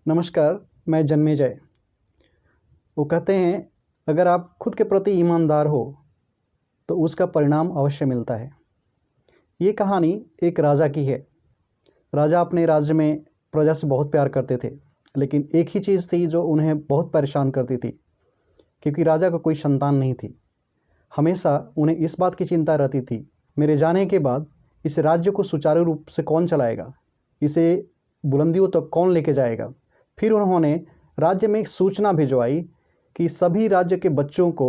नमस्कार, मैं जन्मेजय। वो कहते हैं, अगर आप खुद के प्रति ईमानदार हो तो उसका परिणाम अवश्य मिलता है। ये कहानी एक राजा की है। राजा अपने राज्य में प्रजा से बहुत प्यार करते थे, लेकिन एक ही चीज़ थी जो उन्हें बहुत परेशान करती थी, क्योंकि राजा को कोई संतान नहीं थी। हमेशा उन्हें इस बात की चिंता रहती थी, मेरे जाने के बाद इस राज्य को सुचारू रूप से कौन चलाएगा, इसे बुलंदियों तक कौन लेके जाएगा। फिर उन्होंने राज्य में एक सूचना भिजवाई कि सभी राज्य के बच्चों को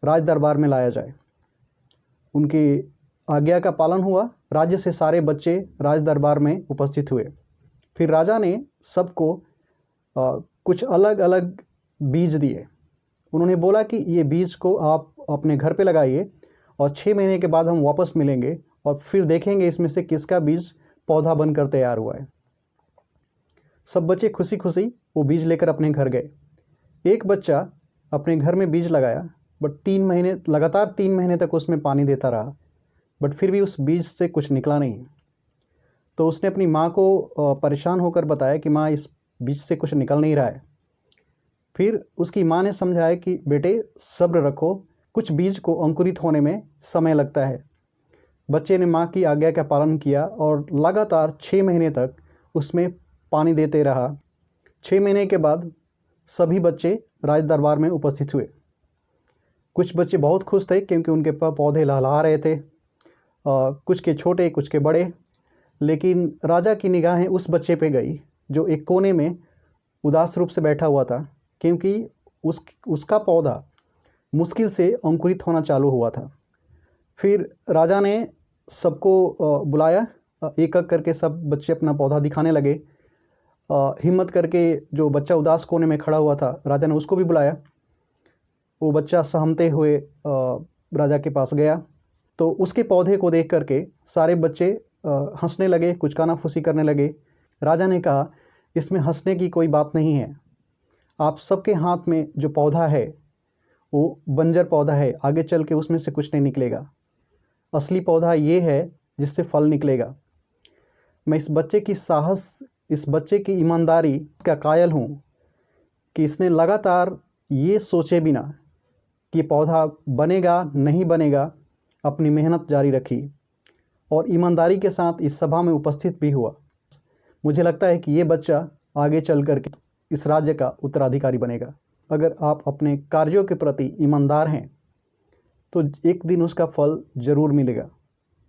राज दरबार में लाया जाए। उनकी आज्ञा का पालन हुआ। राज्य से सारे बच्चे राज दरबार में उपस्थित हुए। फिर राजा ने सबको कुछ अलग अलग बीज दिए। उन्होंने बोला कि ये बीज को आप अपने घर पे लगाइए और 6 महीने के बाद हम वापस मिलेंगे और फिर देखेंगे इसमें से किसका बीज पौधा बनकर तैयार हुआ है। सब बच्चे खुशी खुशी वो बीज लेकर अपने घर गए। एक बच्चा अपने घर में बीज लगाया, बट 3 महीने लगातार 3 महीने तक उसमें पानी देता रहा, बट फिर भी उस बीज से कुछ निकला नहीं। तो उसने अपनी माँ को परेशान होकर बताया कि माँ, इस बीज से कुछ निकल नहीं रहा है। फिर उसकी माँ ने समझाया कि बेटे सब्र रखो, कुछ बीज को अंकुरित होने में समय लगता है। बच्चे ने माँ की आज्ञा का पालन किया और लगातार 6 महीने तक उसमें पानी देते रहा। 6 महीने के बाद सभी बच्चे राज दरबार में उपस्थित हुए। कुछ बच्चे बहुत खुश थे क्योंकि उनके पौधे लहलहा रहे थे, कुछ के छोटे कुछ के बड़े। लेकिन राजा की निगाहें उस बच्चे पे गई जो एक कोने में उदास रूप से बैठा हुआ था, क्योंकि उसका पौधा मुश्किल से अंकुरित होना चालू हुआ था। फिर राजा ने सबको बुलाया। एक एक करके सब बच्चे अपना पौधा दिखाने लगे। हिम्मत करके जो बच्चा उदास कोने में खड़ा हुआ था, राजा ने उसको भी बुलाया। वो बच्चा सहमते हुए राजा के पास गया। तो उसके पौधे को देख करके सारे बच्चे हंसने लगे, कुछ कानाफूसी करने लगे। राजा ने कहा, इसमें हंसने की कोई बात नहीं है। आप सबके हाथ में जो पौधा है वो बंजर पौधा है, आगे चल के उसमें से कुछ नहीं निकलेगा। असली पौधा ये है जिससे फल निकलेगा। मैं इस बच्चे की साहस, इस बच्चे की ईमानदारी का कायल हूँ कि इसने लगातार ये सोचे बिना कि पौधा बनेगा नहीं बनेगा, अपनी मेहनत जारी रखी और ईमानदारी के साथ इस सभा में उपस्थित भी हुआ। मुझे लगता है कि ये बच्चा आगे चल कर के इस राज्य का उत्तराधिकारी बनेगा। अगर आप अपने कार्यों के प्रति ईमानदार हैं तो एक दिन उसका फल ज़रूर मिलेगा,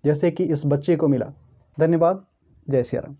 जैसे कि इस बच्चे को मिला। धन्यवाद। जय सिया राम।